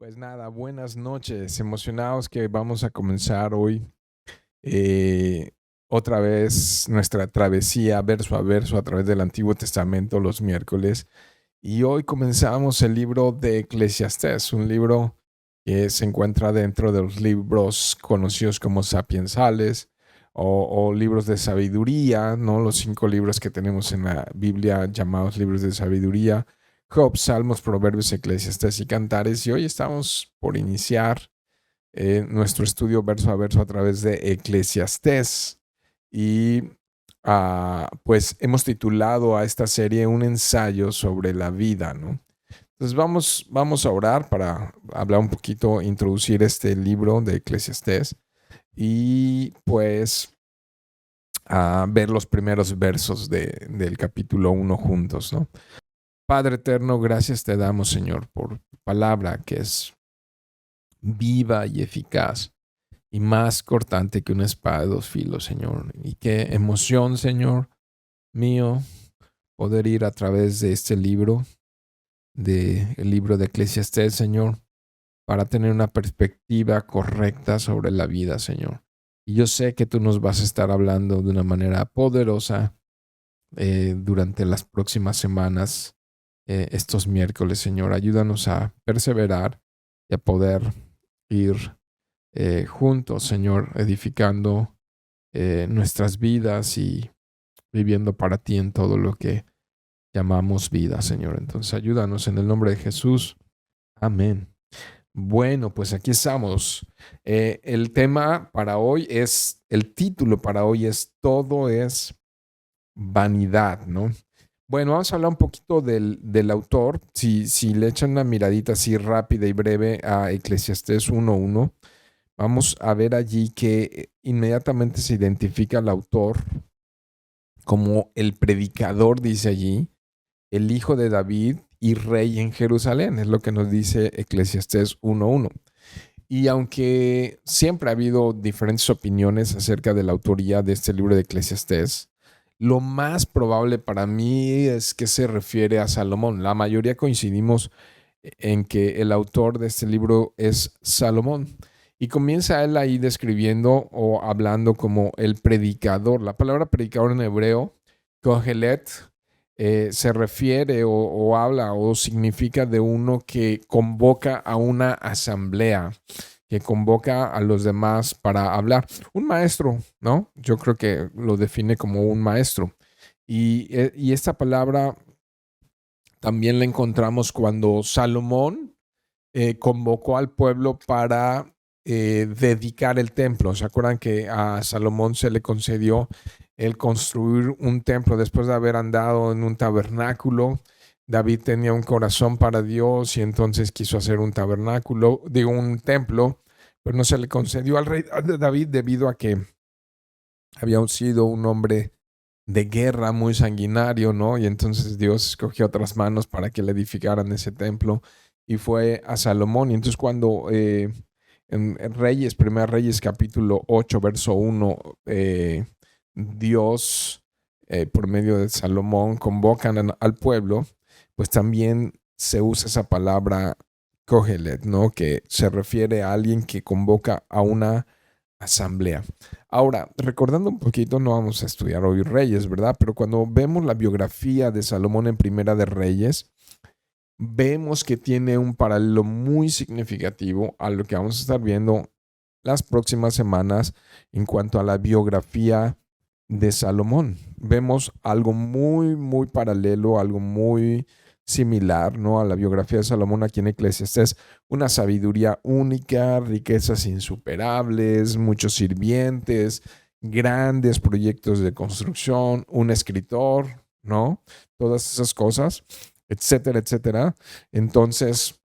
Pues nada, buenas noches. Emocionados que vamos a comenzar hoy eh, otra vez nuestra travesía verso a verso a través del Antiguo Testamento los miércoles. Y hoy comenzamos el libro de Eclesiastés, un libro que se encuentra dentro de los libros conocidos como sapiensales o libros de sabiduría, ¿no? Los 5 libros que tenemos en la Biblia llamados libros de sabiduría. Job, Salmos, Proverbios, Eclesiastés y Cantares. Y hoy estamos por iniciar nuestro estudio verso a verso a través de Eclesiastés. Y pues hemos titulado a esta serie un ensayo sobre la vida, ¿no? Entonces vamos a orar para hablar un poquito, introducir este libro de Eclesiastés y pues a ver los primeros versos del capítulo 1 juntos, ¿no? Padre eterno, gracias te damos, Señor, por tu palabra que es viva y eficaz y más cortante que una espada de 2 filos, Señor. Y qué emoción, Señor mío, poder ir a través de este libro, el libro de Eclesiastés, Señor, para tener una perspectiva correcta sobre la vida, Señor. Y yo sé que tú nos vas a estar hablando de una manera poderosa durante las próximas semanas, estos miércoles, Señor. Ayúdanos a perseverar y a poder ir juntos, Señor, edificando nuestras vidas y viviendo para ti en todo lo que llamamos vida, Señor. Entonces, ayúdanos en el nombre de Jesús. Amén. Bueno, pues aquí estamos. El tema para hoy el título para hoy es Todo es vanidad, ¿no? Bueno, vamos a hablar un poquito del autor. Si le echan una miradita así rápida y breve a Eclesiastés 1:1, vamos a ver allí que inmediatamente se identifica al autor como el predicador, dice allí, el hijo de David y rey en Jerusalén, es lo que nos dice Eclesiastés 1:1. Y aunque siempre ha habido diferentes opiniones acerca de la autoría de este libro de Eclesiastés, lo más probable para mí es que se refiere a Salomón. La mayoría coincidimos en que el autor de este libro es Salomón. Y comienza él ahí describiendo o hablando como el predicador. La palabra predicador en hebreo, kohelet, se refiere o habla o significa de uno que convoca a una asamblea, que convoca a los demás para hablar. Un maestro, ¿no? Yo creo que lo define como un maestro. Y esta palabra también la encontramos cuando Salomón convocó al pueblo para dedicar el templo. ¿Se acuerdan que a Salomón se le concedió el construir un templo después de haber andado en un tabernáculo? David tenía un corazón para Dios y entonces quiso hacer un tabernáculo, digo, un templo, pero no se le concedió al rey David debido a que había sido un hombre de guerra muy sanguinario, ¿no? Y entonces Dios escogió otras manos para que le edificaran ese templo y fue a Salomón. Y entonces cuando en Reyes, Primera Reyes capítulo 8, verso 1, Dios por medio de Salomón convocan al pueblo, pues también se usa esa palabra Kohelet, ¿no? Que se refiere a alguien que convoca a una asamblea. Ahora, recordando un poquito, no vamos a estudiar hoy Reyes, ¿verdad? Pero cuando vemos la biografía de Salomón en Primera de Reyes, vemos que tiene un paralelo muy significativo a lo que vamos a estar viendo las próximas semanas en cuanto a la biografía de Salomón. Vemos algo muy, muy paralelo, algo muy similar, ¿no? A la biografía de Salomón aquí en Eclesiastés, una sabiduría única, riquezas insuperables, muchos sirvientes, grandes proyectos de construcción, un escritor, ¿no? Todas esas cosas, etcétera, etcétera. Entonces,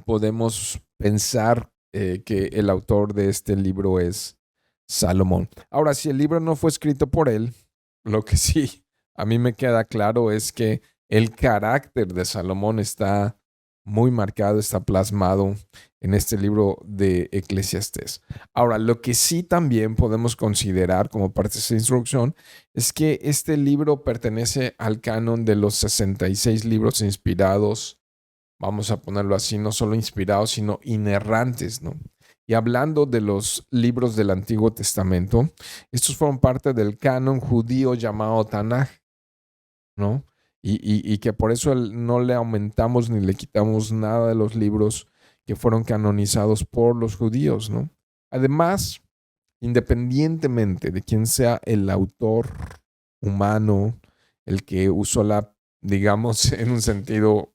podemos pensar que el autor de este libro es Salomón. Ahora, si el libro no fue escrito por él, lo que sí a mí me queda claro es que el carácter de Salomón está muy marcado, está plasmado en este libro de Eclesiastés. Ahora, lo que sí también podemos considerar como parte de esta instrucción es que este libro pertenece al canon de los 66 libros inspirados vamos a ponerlo así, no solo inspirados, sino inerrantes, ¿no? Y hablando de los libros del Antiguo Testamento, estos fueron parte del canon judío llamado Tanaj, ¿no? Y que por eso no le aumentamos ni le quitamos nada de los libros que fueron canonizados por los judíos, ¿no? Además, independientemente de quién sea el autor humano, el que usó digamos, en un sentido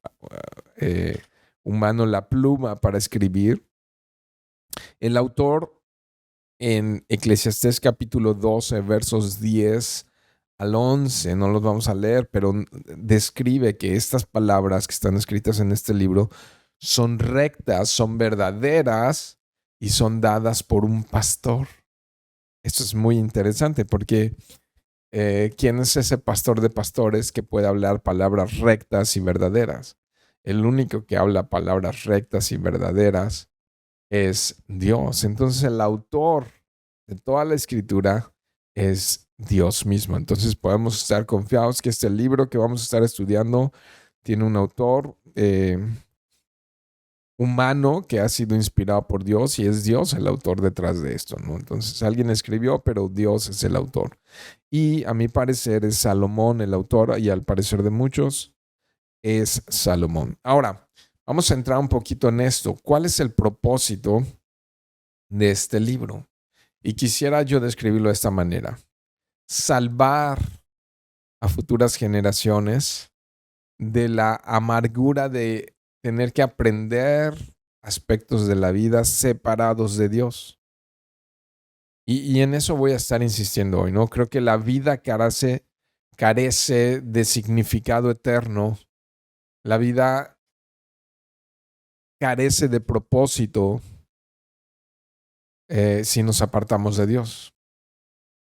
eh, humano, la pluma para escribir, el autor en Eclesiastés capítulo 12, versos 10 al 11, no los vamos a leer, pero describe que estas palabras que están escritas en este libro son rectas, son verdaderas y son dadas por un pastor. Esto es muy interesante porque ¿quién es ese pastor de pastores que puede hablar palabras rectas y verdaderas? El único que habla palabras rectas y verdaderas es Dios. Entonces el autor de toda la escritura es Dios mismo. Entonces podemos estar confiados que este libro que vamos a estar estudiando tiene un autor humano que ha sido inspirado por Dios y es Dios el autor detrás de esto, ¿no? Entonces alguien escribió, pero Dios es el autor. Y a mi parecer es Salomón el autor y al parecer de muchos es Salomón. Ahora, vamos a entrar un poquito en esto. ¿Cuál es el propósito de este libro? Y quisiera yo describirlo de esta manera. Salvar a futuras generaciones de la amargura de tener que aprender aspectos de la vida separados de Dios. Y en eso voy a estar insistiendo hoy, ¿no? Creo que la vida carece de significado eterno. La vida carece de propósito si nos apartamos de Dios.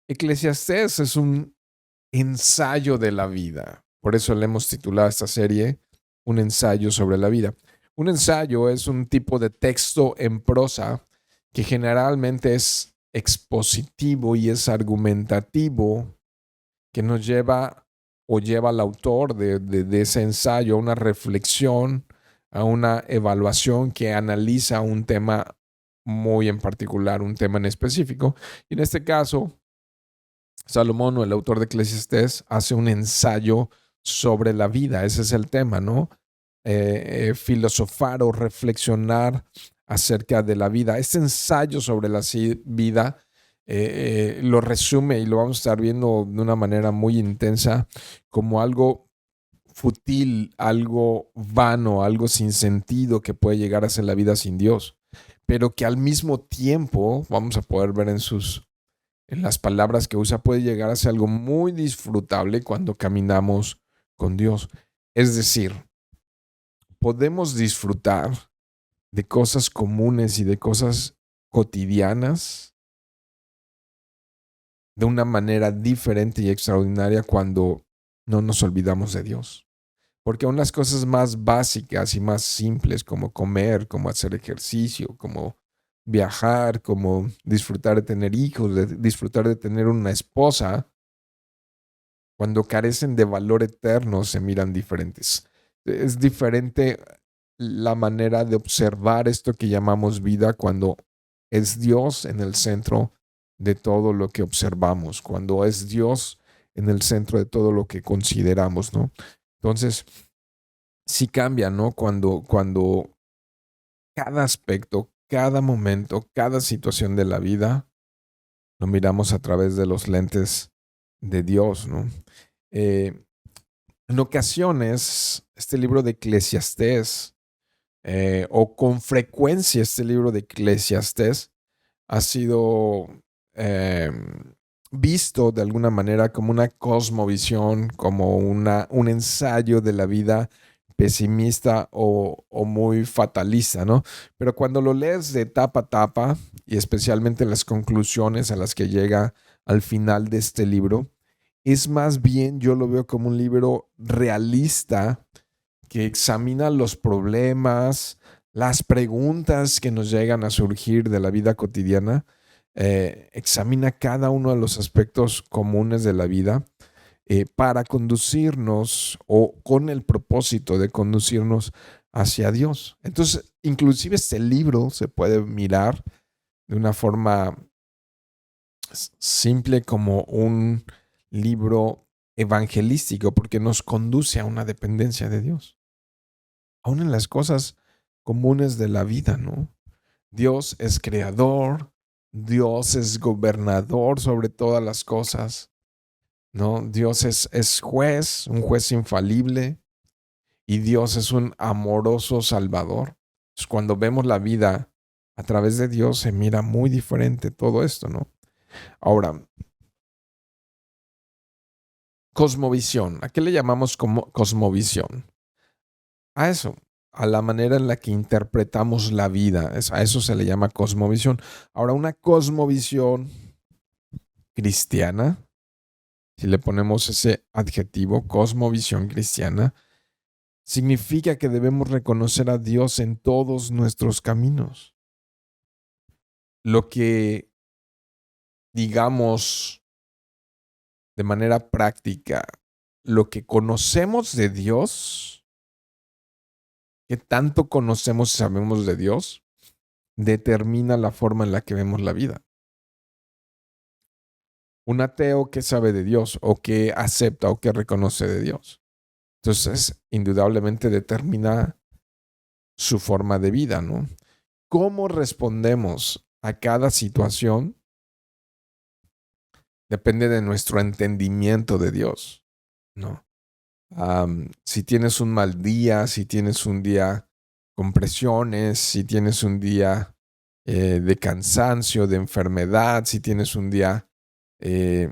Eclesiastés es un ensayo de la vida. Por eso le hemos titulado a esta serie Un ensayo sobre la vida. Un ensayo es un tipo de texto en prosa que generalmente es expositivo y es argumentativo, que nos lleva o lleva al autor de ese ensayo a una reflexión, a una evaluación que analiza un tema muy en particular, un tema en específico. Y en este caso, Salomón, o el autor de Eclesiastés, hace un ensayo sobre la vida. Ese es el tema, ¿no? Filosofar o reflexionar acerca de la vida. Este ensayo sobre la vida lo resume y lo vamos a estar viendo de una manera muy intensa como algo fútil, algo vano, algo sin sentido que puede llegar a ser la vida sin Dios, pero que al mismo tiempo vamos a poder ver en las palabras que usa, puede llegar a ser algo muy disfrutable cuando caminamos con Dios. Es decir, podemos disfrutar de cosas comunes y de cosas cotidianas de una manera diferente y extraordinaria cuando no nos olvidamos de Dios. Porque aún las cosas más básicas y más simples como comer, como hacer ejercicio, como viajar, como disfrutar de tener hijos, de disfrutar de tener una esposa, cuando carecen de valor eterno se miran diferentes. Es diferente la manera de observar esto que llamamos vida cuando es Dios en el centro de todo lo que observamos, cuando es Dios en el centro de todo lo que consideramos, ¿no? Entonces, sí cambia, ¿no? Cuando cada aspecto, cada momento, cada situación de la vida lo miramos a través de los lentes de Dios, ¿no? En ocasiones, este libro de Eclesiastés, o con frecuencia este libro de Eclesiastés, ha sido eh, visto de alguna manera como una cosmovisión, como un ensayo de la vida pesimista o muy fatalista, ¿no? Pero cuando lo lees de tapa a tapa, y especialmente las conclusiones a las que llega al final de este libro, es más bien, yo lo veo como un libro realista que examina los problemas, las preguntas que nos llegan a surgir de la vida cotidiana, examina cada uno de los aspectos comunes de la vida para conducirnos o con el propósito de conducirnos hacia Dios. Entonces, inclusive este libro se puede mirar de una forma simple como un libro evangelístico, porque nos conduce a una dependencia de Dios, aún en las cosas comunes de la vida, ¿no? Dios es creador, Dios es gobernador sobre todas las cosas, ¿no? Dios es juez, un juez infalible, y Dios es un amoroso salvador. Entonces, cuando vemos la vida a través de Dios, se mira muy diferente todo esto, ¿no? Ahora, cosmovisión. ¿A qué le llamamos como cosmovisión? A eso, a la manera en la que interpretamos la vida. A eso se le llama cosmovisión. Ahora, una cosmovisión cristiana, si le ponemos ese adjetivo, cosmovisión cristiana, significa que debemos reconocer a Dios en todos nuestros caminos. Lo que, digamos, de manera práctica, lo que conocemos de Dios, qué tanto conocemos y sabemos de Dios, determina la forma en la que vemos la vida. Un ateo que sabe de Dios o que acepta o que reconoce de Dios. Entonces, indudablemente determina su forma de vida, ¿no? ¿Cómo respondemos a cada situación? Depende de nuestro entendimiento de Dios, ¿no? Si tienes un mal día, si tienes un día con presiones, si tienes un día de cansancio, de enfermedad, si tienes un día eh,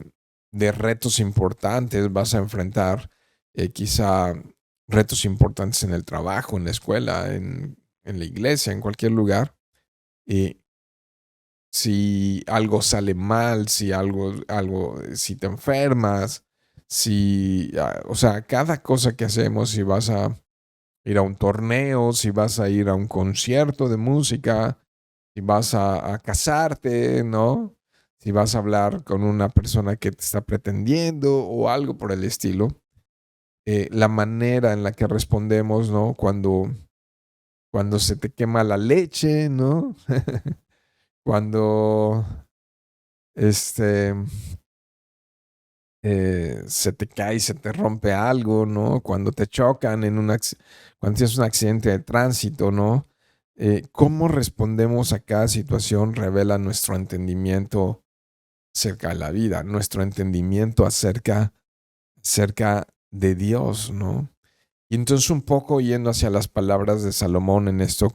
de retos importantes, vas a enfrentar quizá retos importantes en el trabajo, en la escuela, en la iglesia, en cualquier lugar. Y si algo sale mal, si te enfermas, o sea, cada cosa que hacemos, si vas a ir a un torneo, si vas a ir a un concierto de música, si vas a casarte, ¿no? Si vas a hablar con una persona que te está pretendiendo o algo por el estilo, la manera en la que respondemos, ¿no? Cuando se te quema la leche, ¿no? Cuando este, se te cae y se te rompe algo, ¿no? Cuando te chocan cuando tienes un accidente de tránsito, ¿no? Cómo respondemos a cada situación revela nuestro entendimiento acerca de la vida, nuestro entendimiento acerca de Dios, ¿no? Y entonces un poco yendo hacia las palabras de Salomón en este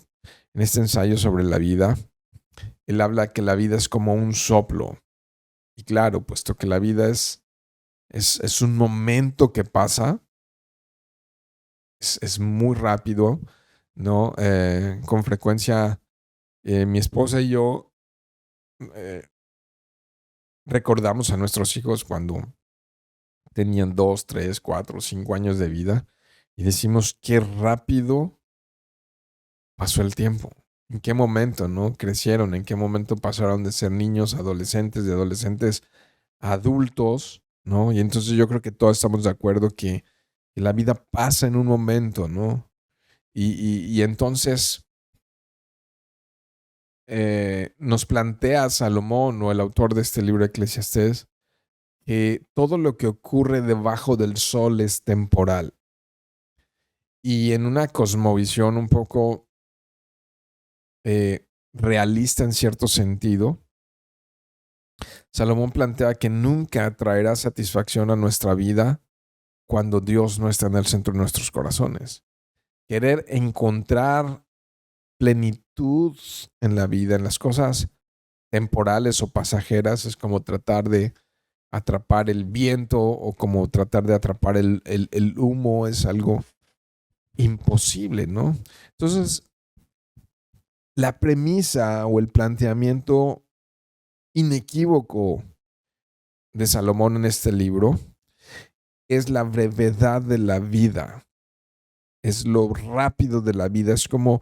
ensayo sobre la vida, él habla que la vida es como un soplo. Y claro, puesto que la vida es un momento que pasa, es muy rápido, ¿no? Con frecuencia, mi esposa y yo eh, recordamos a nuestros hijos cuando tenían 2, 3, 4, 5 años de vida y decimos qué rápido pasó el tiempo. ¿En qué momento, no? Crecieron, en qué momento pasaron de ser niños, adolescentes, de adolescentes a adultos, ¿no? Y entonces yo creo que todos estamos de acuerdo que la vida pasa en un momento, ¿no? Y entonces nos plantea Salomón, o el autor de este libro de Eclesiastés, que todo lo que ocurre debajo del sol es temporal. Y en una cosmovisión un poco realista en cierto sentido, Salomón plantea que nunca traerá satisfacción a nuestra vida cuando Dios no está en el centro de nuestros corazones. Querer encontrar plenitud en la vida, en las cosas temporales o pasajeras, es como tratar de atrapar el viento o como tratar de atrapar el humo, es algo imposible, ¿no? Entonces, la premisa o el planteamiento inequívoco de Salomón en este libro es la brevedad de la vida, es lo rápido de la vida, es como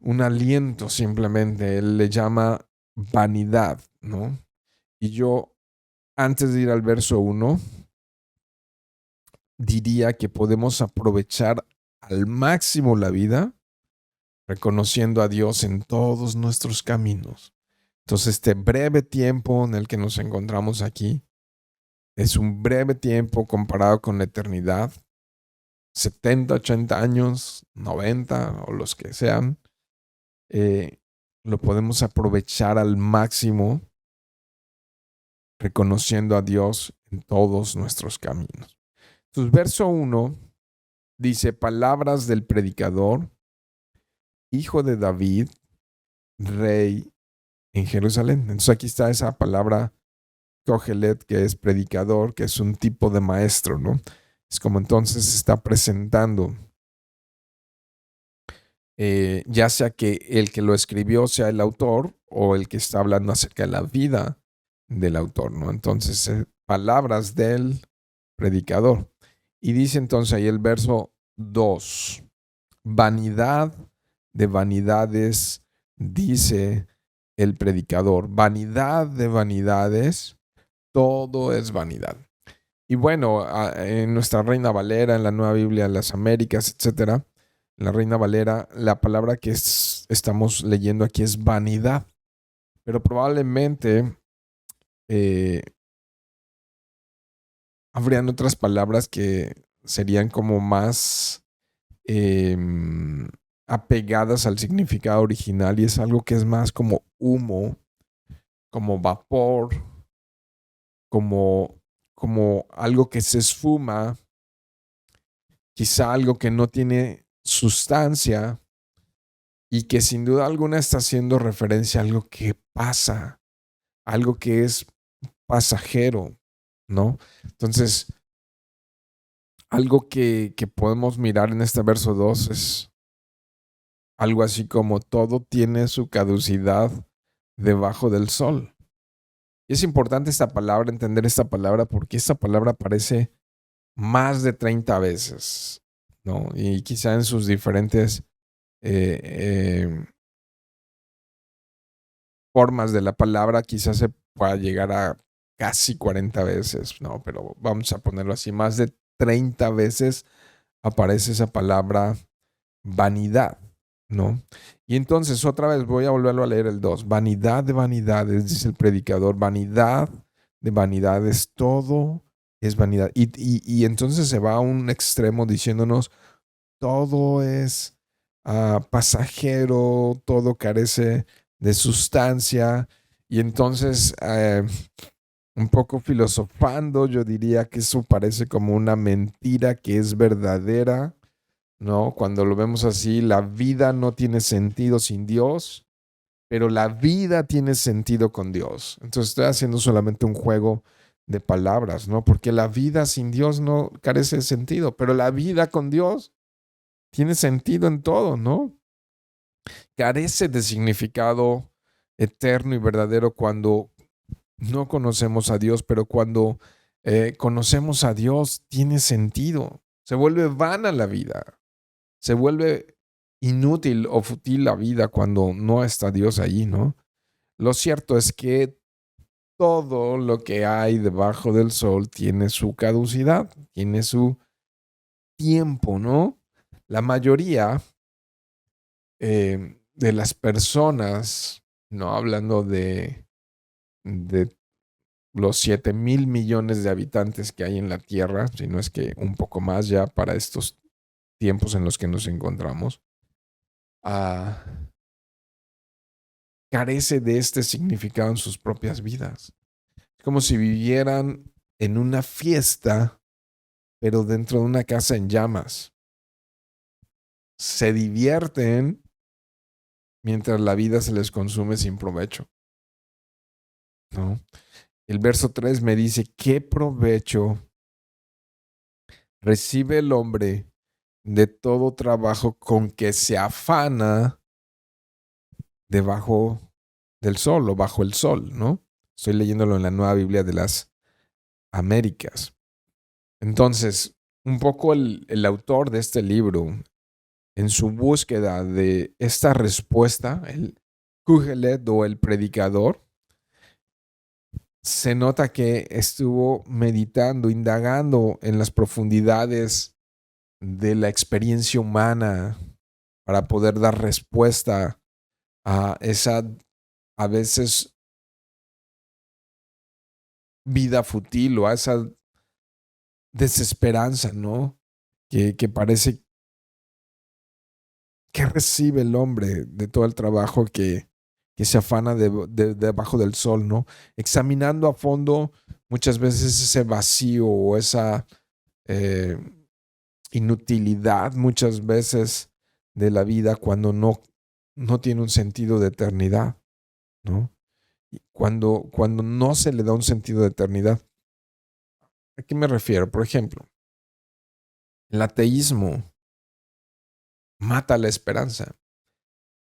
un aliento simplemente, él le llama vanidad, ¿no? Y yo, antes de ir al verso 1, diría que podemos aprovechar al máximo la vida, reconociendo a Dios en todos nuestros caminos. Entonces, este breve tiempo en el que nos encontramos aquí es un breve tiempo comparado con la eternidad, 70, 80 años, 90 o los que sean, lo podemos aprovechar al máximo reconociendo a Dios en todos nuestros caminos. Entonces, verso 1 dice, palabras del predicador, hijo de David, rey en Jerusalén. Entonces aquí está esa palabra Kohelet, que es predicador, que es un tipo de maestro, ¿no? Es como entonces se está presentando, ya sea que el que lo escribió sea el autor o el que está hablando acerca de la vida del autor, ¿no? Entonces, palabras del predicador. Y dice entonces ahí el verso 2, vanidad de vanidades, dice el predicador, vanidad de vanidades, todo es vanidad. Y bueno, en nuestra Reina Valera, en la Nueva Biblia de las Américas, etcétera, la Reina Valera, la palabra que estamos leyendo aquí es vanidad, pero probablemente habrían otras palabras que serían como más eh, apegadas al significado original, y es algo que es más como humo, como vapor, como, como algo que se esfuma, quizá algo que no tiene sustancia y que sin duda alguna está haciendo referencia a algo que pasa, algo que es pasajero, ¿no? Entonces, algo que podemos mirar en este verso 2 es algo así como todo tiene su caducidad debajo del sol. Y es importante esta palabra, entender esta palabra, porque esta palabra aparece más de 30 veces, ¿no? Y quizá en sus diferentes eh, eh, formas de la palabra, quizás se pueda llegar a casi 40 veces, ¿no? Pero vamos a ponerlo así, más de 30 veces aparece esa palabra vanidad, ¿no? Y entonces otra vez voy a volverlo a leer el 2. Vanidad de vanidades, dice el predicador, vanidad de vanidades, todo es vanidad. Y entonces se va a un extremo diciéndonos, todo es pasajero, todo carece de sustancia. Y entonces, un poco filosofando, yo diría que eso parece como una mentira que es verdadera, ¿no? Cuando lo vemos así, la vida no tiene sentido sin Dios, pero la vida tiene sentido con Dios. Entonces estoy haciendo solamente un juego de palabras, ¿no? Porque la vida sin Dios no carece de sentido, pero la vida con Dios tiene sentido en todo, ¿no? Carece de significado eterno y verdadero cuando no conocemos a Dios, pero cuando conocemos a Dios tiene sentido. Se vuelve vana la vida. Se vuelve inútil o fútil la vida cuando no está Dios allí, ¿no? Lo cierto es que todo lo que hay debajo del sol tiene su caducidad, tiene su tiempo, ¿no? La mayoría de las personas, no hablando de los 7,000 millones de habitantes que hay en la Tierra, sino es que un poco más ya para estos tiempos en los que nos encontramos, ah, carece de este significado en sus propias vidas. Es como si vivieran en una fiesta, pero dentro de una casa en llamas. Se divierten mientras la vida se les consume sin provecho, ¿no? El verso 3 me dice, ¿qué provecho recibe el hombre de todo trabajo con que se afana debajo del sol o bajo el sol, ¿no? Estoy leyéndolo en la Nueva Biblia de las Américas. Entonces, un poco el autor de este libro, en su búsqueda de esta respuesta, el Kugelet o el predicador, se nota que estuvo meditando, indagando en las profundidades de la experiencia humana para poder dar respuesta a esa, a veces, vida fútil o a esa desesperanza, ¿no? Que parece que recibe el hombre de todo el trabajo que se afana debajo del sol, ¿no? Examinando a fondo muchas veces ese vacío o esa eh, inutilidad muchas veces de la vida cuando no tiene un sentido de eternidad, ¿no? Y cuando no se le da un sentido de eternidad. ¿A qué me refiero? Por ejemplo, el ateísmo mata la esperanza.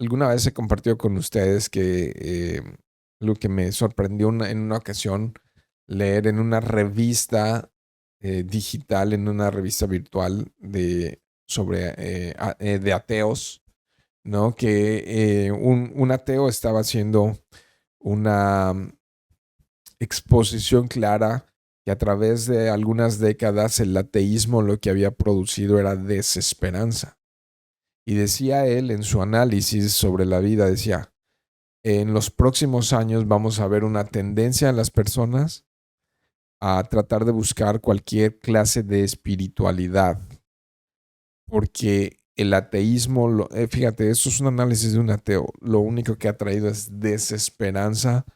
Alguna vez he compartido con ustedes que lo que me sorprendió en una ocasión leer en una revista digital, en una revista virtual sobre de ateos, ¿no? Que un ateo estaba haciendo una exposición clara que a través de algunas décadas el ateísmo lo que había producido era desesperanza. Y decía él en su análisis sobre la vida, decía, en los próximos años vamos a ver una tendencia en las personas a tratar de buscar cualquier clase de espiritualidad, porque el ateísmo, fíjate, eso es un análisis de un ateo, lo único que ha traído es desesperanza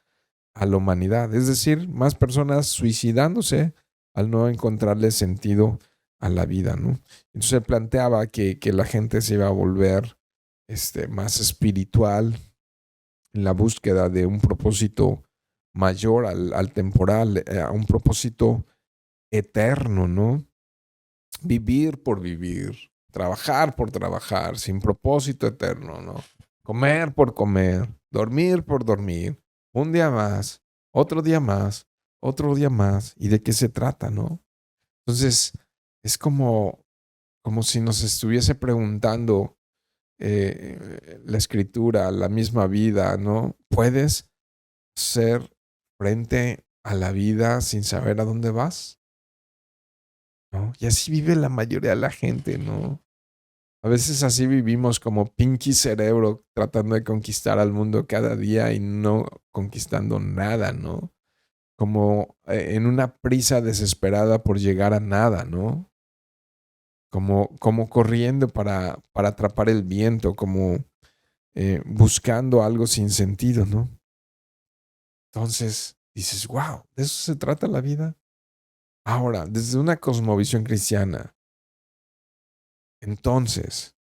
a la humanidad, es decir, más personas suicidándose al no encontrarle sentido a la vida, ¿no? Entonces él planteaba que la gente se iba a volver más espiritual en la búsqueda de un propósito mayor al temporal, a un propósito eterno, ¿no? Vivir por vivir, trabajar por trabajar, sin propósito eterno, ¿no? Comer por comer, dormir por dormir, un día más, otro día más, otro día más. ¿Y de qué se trata, no? Entonces, es como si nos estuviese preguntando la escritura, la misma vida, ¿no? ¿Puedes ser frente a la vida sin saber a dónde vas? ¿No? Y así vive la mayoría de la gente, ¿no? A veces así vivimos como Pinky Cerebro tratando de conquistar al mundo cada día y no conquistando nada, ¿no? Como en una prisa desesperada por llegar a nada, ¿no? Como corriendo para atrapar el viento, como buscando algo sin sentido, ¿no? Entonces dices, wow, ¿de eso se trata la vida? Ahora, desde una cosmovisión cristiana, entonces,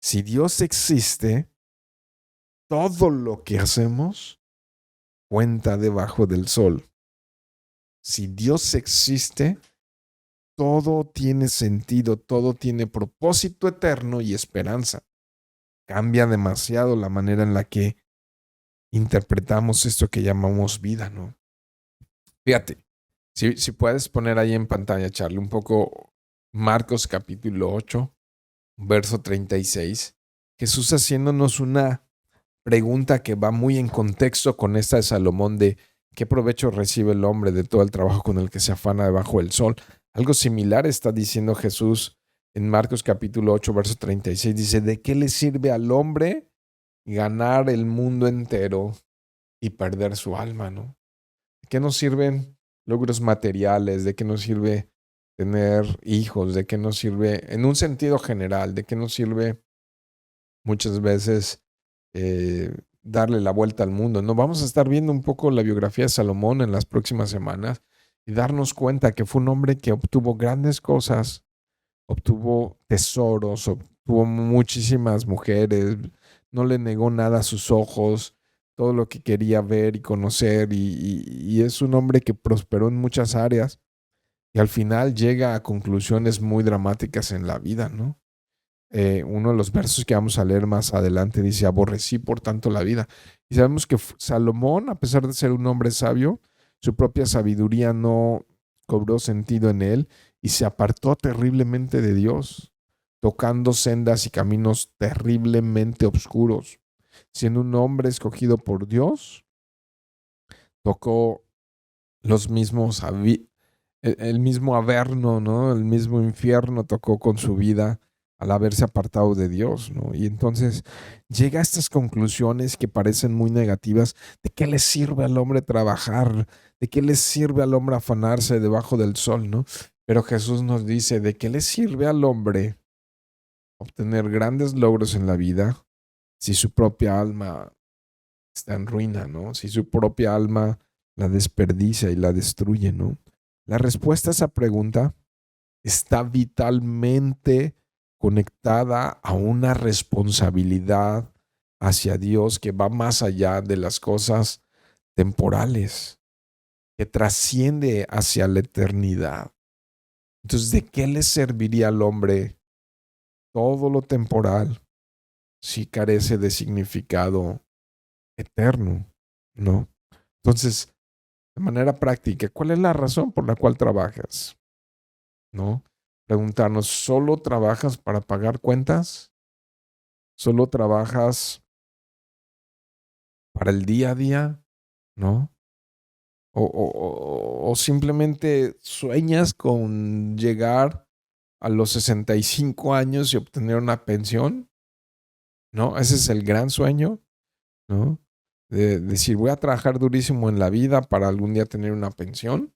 si Dios existe, todo lo que hacemos cuenta debajo del sol. Si Dios existe, todo tiene sentido, todo tiene propósito eterno y esperanza. Cambia demasiado la manera en la que interpretamos esto que llamamos vida, ¿no? Fíjate, si puedes poner ahí en pantalla, Charlie, un poco Marcos capítulo 8, verso 36, Jesús haciéndonos una pregunta que va muy en contexto con esta de Salomón de qué provecho recibe el hombre de todo el trabajo con el que se afana debajo del sol. Algo similar está diciendo Jesús en Marcos capítulo 8, verso 36. Dice, ¿de qué le sirve al hombre ganar el mundo entero y perder su alma, no? ¿De qué nos sirven logros materiales? ¿De qué nos sirve tener hijos? ¿De qué nos sirve, en un sentido general, de qué nos sirve muchas veces darle la vuelta al mundo? No, vamos a estar viendo un poco la biografía de Salomón en las próximas semanas y darnos cuenta que fue un hombre que obtuvo grandes cosas, obtuvo tesoros, obtuvo muchísimas mujeres, no le negó nada a sus ojos, todo lo que quería ver y conocer, y es un hombre que prosperó en muchas áreas y al final llega a conclusiones muy dramáticas en la vida, ¿no? Uno de los versos que vamos a leer más adelante dice, aborrecí por tanto la vida. Y sabemos que Salomón, a pesar de ser un hombre sabio, su propia sabiduría no cobró sentido en él y se apartó terriblemente de Dios, tocando sendas y caminos terriblemente oscuros. Siendo un hombre escogido por Dios, tocó los mismos el mismo Averno, ¿no? El mismo infierno tocó con su vida al haberse apartado de Dios, ¿no? Y entonces llega a estas conclusiones que parecen muy negativas. ¿De qué le sirve al hombre trabajar? ¿De qué le sirve al hombre afanarse debajo del sol, ¿no? Pero Jesús nos dice, ¿de qué le sirve al hombre obtener grandes logros en la vida si su propia alma está en ruina, ¿no? Si su propia alma la desperdicia y la destruye, ¿no? La respuesta a esa pregunta está vitalmente conectada a una responsabilidad hacia Dios que va más allá de las cosas temporales, que trasciende hacia la eternidad. Entonces, ¿de qué le serviría al hombre todo lo temporal si carece de significado eterno? ¿No? Entonces, de manera práctica, ¿cuál es la razón por la cual trabajas? ¿No? Preguntarnos, ¿solo trabajas para pagar cuentas? ¿Solo trabajas para el día a día? ¿No? O simplemente sueñas con llegar a los 65 años y obtener una pensión, ¿no? Ese es el gran sueño, ¿no? De decir, voy a trabajar durísimo en la vida para algún día tener una pensión,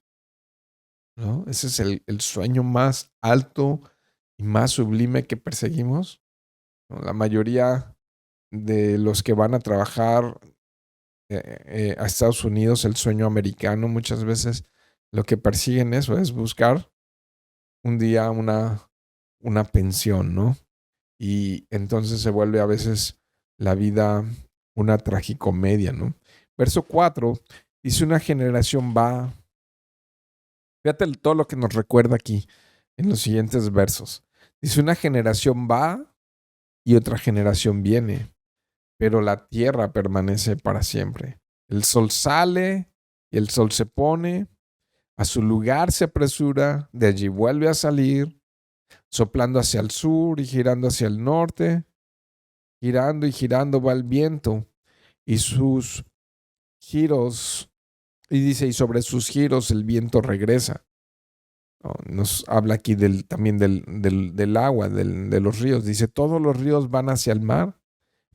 ¿no? Ese es el sueño más alto y más sublime que perseguimos, ¿no? La mayoría de los que van a trabajar a Estados Unidos, el sueño americano, muchas veces lo que persiguen eso es buscar un día una pensión, ¿no? Y entonces se vuelve a veces la vida una tragicomedia, ¿no? Verso 4 dice una generación va, fíjate todo lo que nos recuerda aquí en los siguientes versos. Dice una generación va y otra generación viene, pero la tierra permanece para siempre. El sol sale y el sol se pone, a su lugar se apresura, de allí vuelve a salir, soplando hacia el sur y girando hacia el norte, girando y girando va el viento, y sus giros, y dice, y sobre sus giros el viento regresa. ¿No? Nos habla aquí también del agua, de los ríos. Dice, todos los ríos van hacia el mar,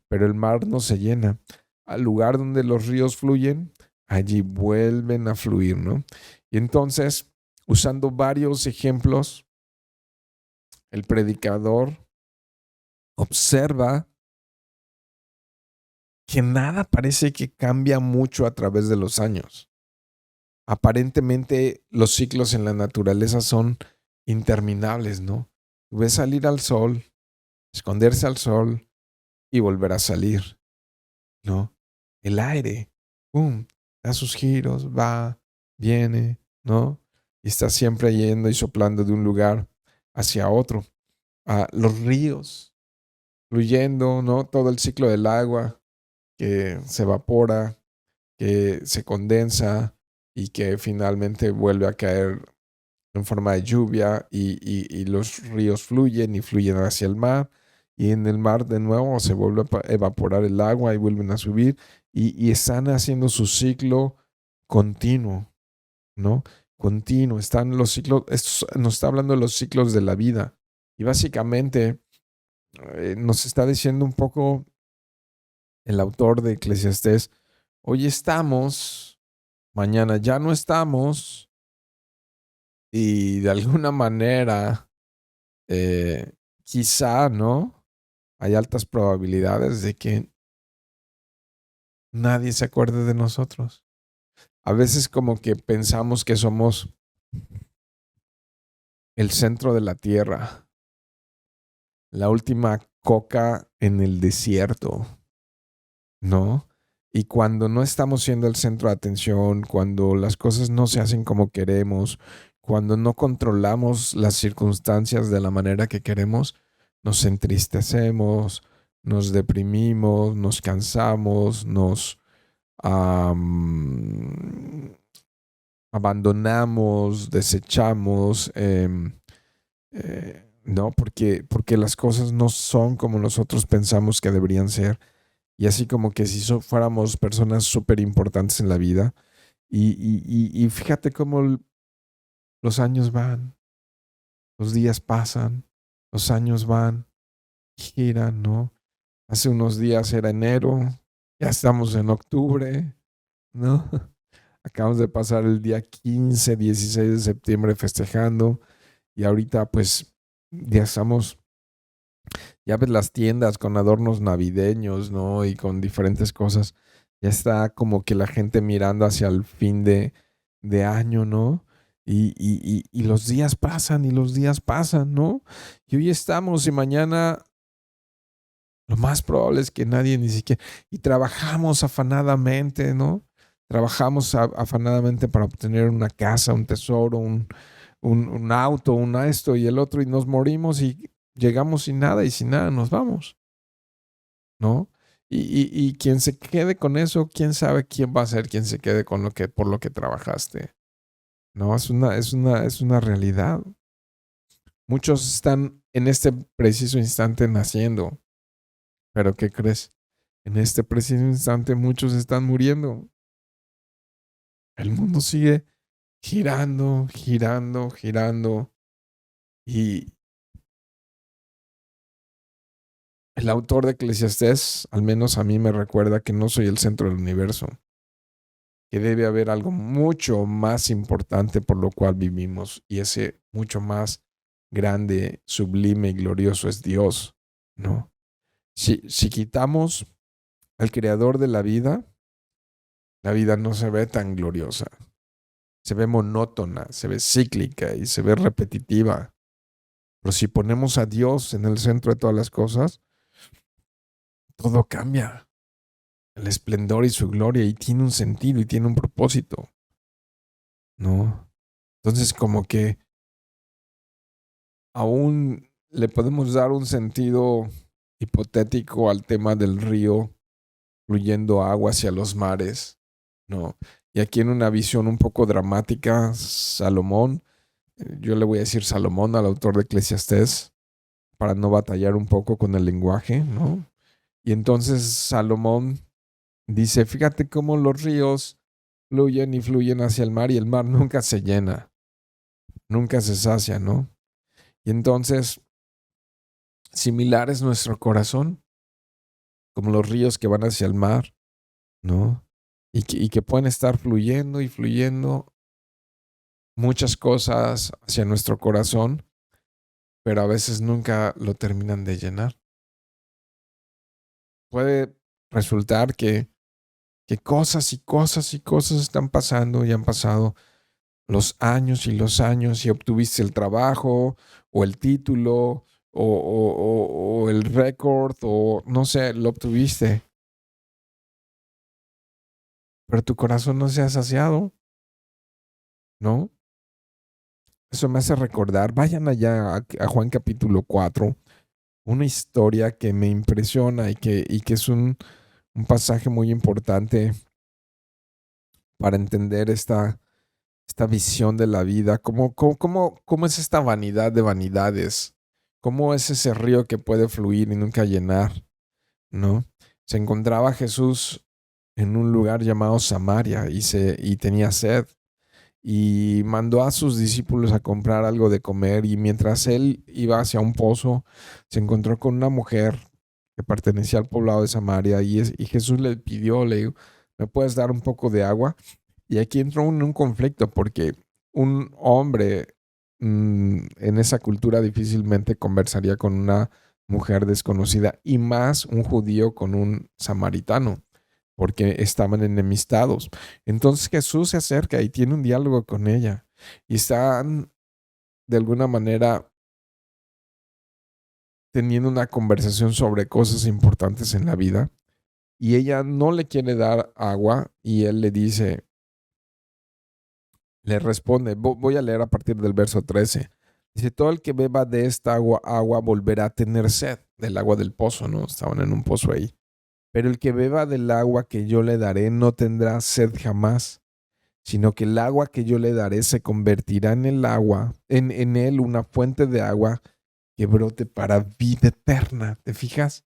pero el mar no se llena. Al lugar donde los ríos fluyen, allí vuelven a fluir, ¿no? Y entonces, usando varios ejemplos, el predicador observa que nada parece que cambia mucho a través de los años. Aparentemente, los ciclos en la naturaleza son interminables, ¿no? Tú ves salir al sol, esconderse al sol y volver a salir, ¿no? El aire, ¡pum!, da sus giros, va, viene, ¿no? Y está siempre yendo y soplando de un lugar hacia otro. Los ríos, fluyendo, ¿no? Todo el ciclo del agua que se evapora, que se condensa y que finalmente vuelve a caer en forma de lluvia y los ríos fluyen y fluyen hacia el mar y en el mar de nuevo se vuelve a evaporar el agua y vuelven a subir y están haciendo su ciclo continuo, ¿no? Continuo, están los ciclos, esto nos está hablando de los ciclos de la vida y básicamente nos está diciendo un poco el autor de Eclesiastés, hoy estamos, mañana ya no estamos y de alguna manera quizá, ¿no? Hay altas probabilidades de que nadie se acuerde de nosotros. A veces como que pensamos que somos el centro de la tierra, la última coca en el desierto, ¿no? Y cuando no estamos siendo el centro de atención, cuando las cosas no se hacen como queremos, cuando no controlamos las circunstancias de la manera que queremos, nos entristecemos, nos deprimimos, nos cansamos, nos abandonamos, desechamos, ¿no? Porque las cosas no son como nosotros pensamos que deberían ser. Y así como que si fuéramos personas súper importantes en la vida. Y fíjate cómo los años van, los días pasan, los años van, giran, ¿no? Hace unos días era enero, ya estamos en octubre, ¿no? Acabamos de pasar el día 15, 16 de septiembre festejando y ahorita pues ya estamos, ya ves las tiendas con adornos navideños, ¿no? Y con diferentes cosas. Ya está como que la gente mirando hacia el fin de año, ¿no? Y los días pasan y los días pasan, ¿no? Y hoy estamos y mañana lo más probable es que nadie ni siquiera... Y trabajamos afanadamente, ¿no? Trabajamos afanadamente para obtener una casa, un tesoro, un auto, un esto y el otro, y nos morimos y llegamos sin nada nos vamos, ¿no? Y quien se quede con eso, quién sabe quién va a ser quien se quede con por lo que trabajaste. No, es una realidad. Muchos están en este preciso instante naciendo, pero ¿qué crees? En este preciso instante muchos están muriendo. El mundo sigue girando, girando, girando. Y el autor de Eclesiastés, al menos a mí me recuerda que no soy el centro del universo, que debe haber algo mucho más importante por lo cual vivimos. Y ese mucho más grande, sublime y glorioso es Dios, ¿no? Si quitamos al creador de la vida no se ve tan gloriosa. Se ve monótona, se ve cíclica y se ve repetitiva. Pero si ponemos a Dios en el centro de todas las cosas, todo cambia. El esplendor y su gloria y tiene un sentido y tiene un propósito, ¿no? Entonces como que aún le podemos dar un sentido hipotético al tema del río fluyendo agua hacia los mares, ¿no? Y aquí en una visión un poco dramática, Salomón, yo le voy a decir Salomón al autor de Eclesiastés, para no batallar un poco con el lenguaje, ¿no? Y entonces Salomón dice, fíjate cómo los ríos fluyen y fluyen hacia el mar y el mar nunca se llena, nunca se sacia, ¿no? Y entonces, similar es nuestro corazón, como los ríos que van hacia el mar, ¿no? Y que pueden estar fluyendo y fluyendo muchas cosas hacia nuestro corazón, pero a veces nunca lo terminan de llenar. Puede resultar que cosas y cosas y cosas están pasando y han pasado los años y los años y obtuviste el trabajo o el título o el récord o no sé, lo obtuviste, pero tu corazón no se ha saciado, ¿no? Eso me hace recordar, vayan allá a Juan capítulo 4, una historia que me impresiona y que es un pasaje muy importante para entender esta visión de la vida, cómo es esta vanidad de vanidades, cómo es ese río que puede fluir y nunca llenar, ¿no? Se encontraba Jesús en un lugar llamado Samaria y tenía sed y mandó a sus discípulos a comprar algo de comer y mientras él iba hacia un pozo, se encontró con una mujer que pertenecía al poblado de Samaria y Jesús le pidió, le dijo, ¿me puedes dar un poco de agua? Y aquí entró un conflicto porque un hombre en esa cultura difícilmente conversaría con una mujer desconocida y más un judío con un samaritano porque estaban enemistados. Entonces Jesús se acerca y tiene un diálogo con ella y están de alguna manera teniendo una conversación sobre cosas importantes en la vida y ella no le quiere dar agua y él le dice, le responde, voy a leer a partir del verso 13. Dice, todo el que beba de esta agua volverá a tener sed, del agua del pozo, ¿no? Estaban en un pozo ahí. Pero el que beba del agua que yo le daré no tendrá sed jamás, sino que el agua que yo le daré se convertirá en el agua, en él una fuente de agua que brote para vida eterna. ¿Te fijas?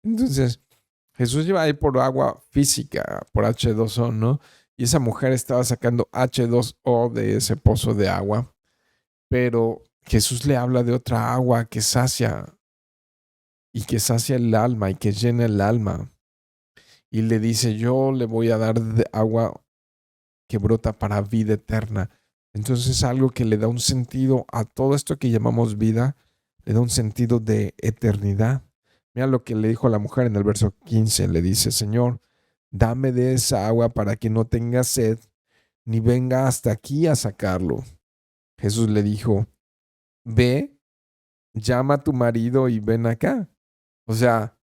Entonces, Jesús iba ahí por agua física, por H2O, ¿no? Y esa mujer estaba sacando H2O de ese pozo de agua. Pero Jesús le habla de otra agua que sacia y que sacia el alma y que llena el alma. Y le dice, yo le voy a dar agua que brota para vida eterna. Entonces algo que le da un sentido a todo esto que llamamos vida, le da un sentido de eternidad. Mira lo que le dijo a la mujer en el verso 15, le dice, Señor, dame de esa agua para que no tenga sed, ni venga hasta aquí a sacarlo. Jesús le dijo, ve, llama a tu marido y ven acá. O sea,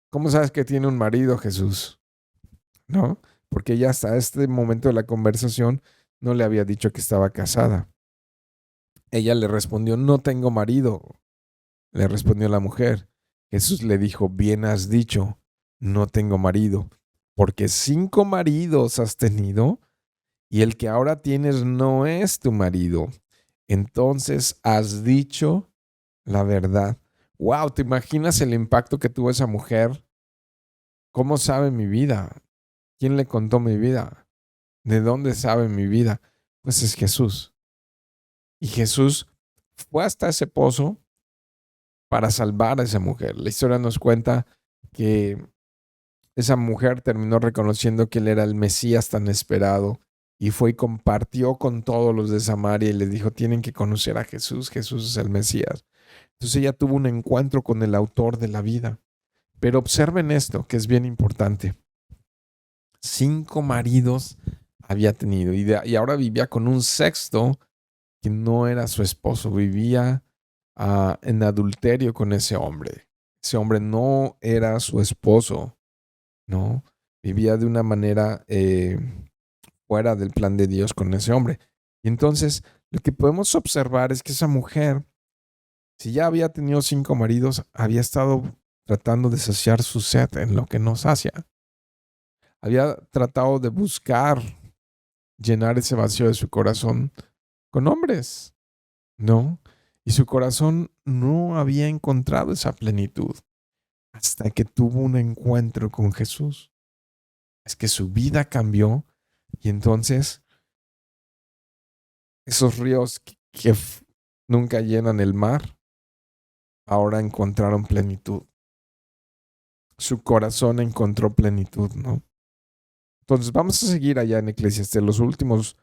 ¿cómo sabes que tiene un marido, Jesús? ¿No? Porque ella hasta este momento de la conversación no le había dicho que estaba casada. Ella le respondió, no tengo marido. Le respondió la mujer. Jesús le dijo, bien has dicho, no tengo marido, porque 5 maridos has tenido y el que ahora tienes no es tu marido. Entonces has dicho la verdad. Wow, ¿te imaginas el impacto que tuvo esa mujer? ¿Cómo sabe mi vida? ¿Quién le contó mi vida? ¿De dónde sabe mi vida? Pues es Jesús. Y Jesús fue hasta ese pozo para salvar a esa mujer. La historia nos cuenta que esa mujer terminó reconociendo que él era el Mesías tan esperado y fue y compartió con todos los de Samaria y les dijo, tienen que conocer a Jesús, Jesús es el Mesías. Entonces ella tuvo un encuentro con el autor de la vida. Pero observen esto, que es bien importante. 5 maridos había tenido y ahora vivía con un sexto que no era su esposo, vivía en adulterio con ese hombre. Ese hombre no era su esposo, ¿no? Vivía de una manera fuera del plan de Dios con ese hombre. Y entonces lo que podemos observar es que esa mujer, si ya había tenido 5 maridos, había estado tratando de saciar su sed en lo que no sacia. Había tratado de buscar llenar ese vacío de su corazón con hombres, ¿no? Y su corazón no había encontrado esa plenitud hasta que tuvo un encuentro con Jesús. Es que su vida cambió y entonces esos ríos que nunca llenan el mar, ahora encontraron plenitud. Su corazón encontró plenitud, ¿no? Entonces vamos a seguir allá en Eclesiastés, los últimos,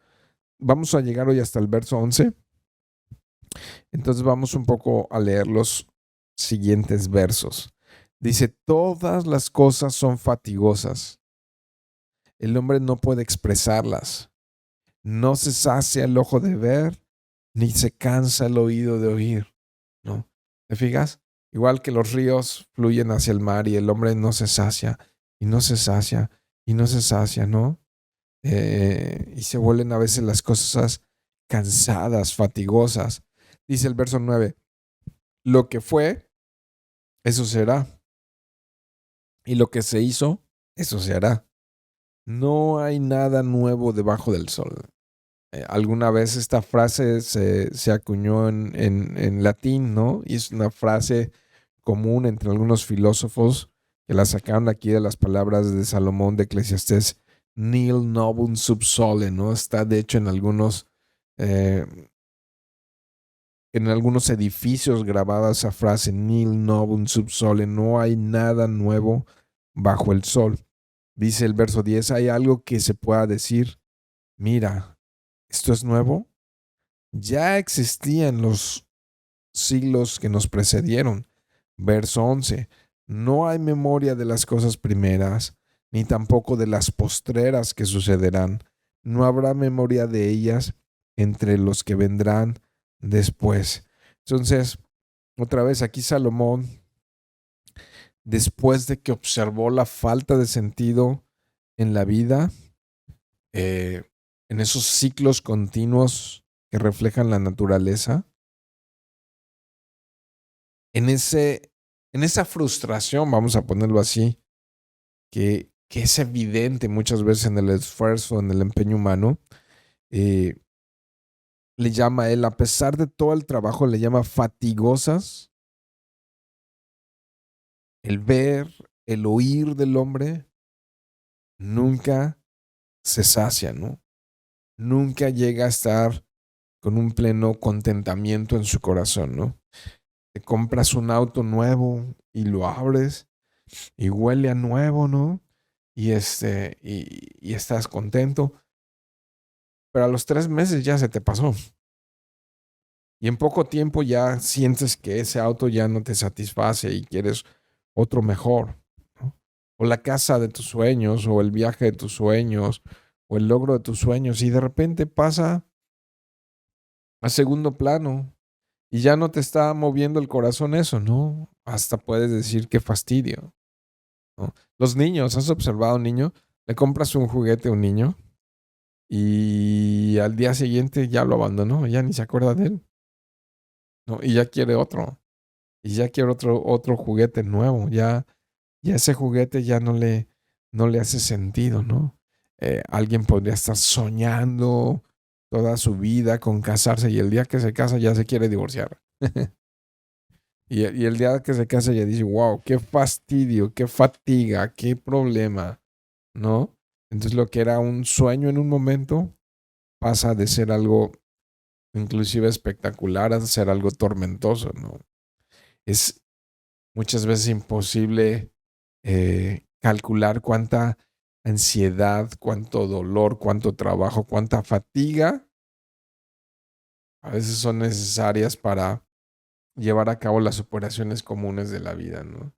vamos a llegar hoy hasta el verso 11. Entonces vamos un poco a leer los siguientes versos. Dice, todas las cosas son fatigosas. El hombre no puede expresarlas. No se sacia el ojo de ver, ni se cansa el oído de oír, ¿no? ¿Te fijas? Igual que los ríos fluyen hacia el mar y el hombre no se sacia, y no se sacia, y no se sacia, ¿no? Y se vuelven a veces las cosas cansadas, fatigosas. Dice el verso 9, lo que fue, eso será, y lo que se hizo, eso se hará. No hay nada nuevo debajo del sol. Alguna vez esta frase se acuñó en latín, ¿no? Y es una frase común entre algunos filósofos que la sacaron aquí de las palabras de Salomón de Eclesiastés, nil novum sub sole, ¿no? Está de hecho eh, en algunos edificios grabada esa frase, nil novum sub sole, no hay nada nuevo bajo el sol. Dice el verso 10, hay algo que se pueda decir, mira, esto es nuevo, ya existía en los siglos que nos precedieron. Verso 11, no hay memoria de las cosas primeras, ni tampoco de las postreras que sucederán. No habrá memoria de ellas entre los que vendrán después. Entonces, otra vez aquí Salomón, después de que observó la falta de sentido en la vida, en esos ciclos continuos que reflejan la naturaleza, en esa frustración, vamos a ponerlo así, que es evidente muchas veces en el esfuerzo, en el empeño humano, eh, le llama a él, a pesar de todo el trabajo, le llama fatigosas el ver, el oír del hombre, nunca se sacia, ¿no? Nunca llega a estar con un pleno contentamiento en su corazón, ¿no? Te compras un auto nuevo y lo abres y huele a nuevo, ¿no? Y estás contento, pero a los 3 meses ya se te pasó. Y en poco tiempo ya sientes que ese auto ya no te satisface y quieres otro mejor, ¿no? O la casa de tus sueños, o el viaje de tus sueños, o el logro de tus sueños, y de repente pasa a segundo plano y ya no te está moviendo el corazón eso, ¿no? Hasta puedes decir qué fastidio, ¿no? Los niños, ¿has observado a un niño? Le compras un juguete a un niño y al día siguiente ya lo abandonó, ya ni se acuerda de él, ¿no? Y ya quiere otro. Y ya quiere otro juguete nuevo. Ya ese juguete ya no le hace sentido, ¿no? Alguien podría estar soñando toda su vida con casarse y el día que se casa ya se quiere divorciar. Y el día que se casa ya dice, wow, qué fastidio, qué fatiga, qué problema, ¿no? Entonces lo que era un sueño en un momento pasa de ser algo inclusive espectacular a ser algo tormentoso, ¿no? Es muchas veces imposible calcular cuánta ansiedad, cuánto dolor, cuánto trabajo, cuánta fatiga a veces son necesarias para llevar a cabo las operaciones comunes de la vida, ¿no?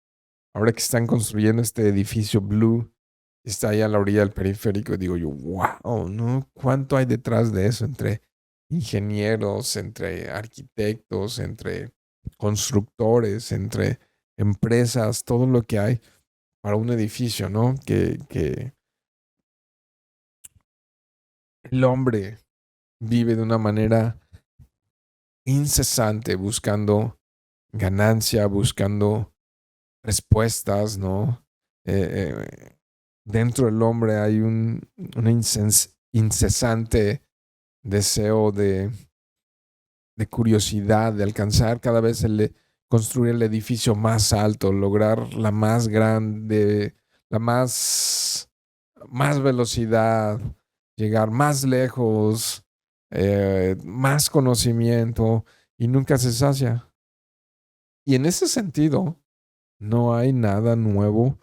Ahora que están construyendo este edificio Blue, está ahí a la orilla del periférico, digo yo, wow, ¿no? ¿Cuánto hay detrás de eso? Entre ingenieros, entre arquitectos, entre constructores, entre empresas, todo lo que hay para un edificio, ¿no? Que el hombre vive de una manera incesante buscando ganancia, buscando respuestas, ¿no? Dentro del hombre hay un incesante deseo de curiosidad, de alcanzar cada vez construir el edificio más alto, lograr la más grande, la más velocidad, llegar más lejos, más conocimiento y nunca se sacia. Y en ese sentido, no hay nada nuevo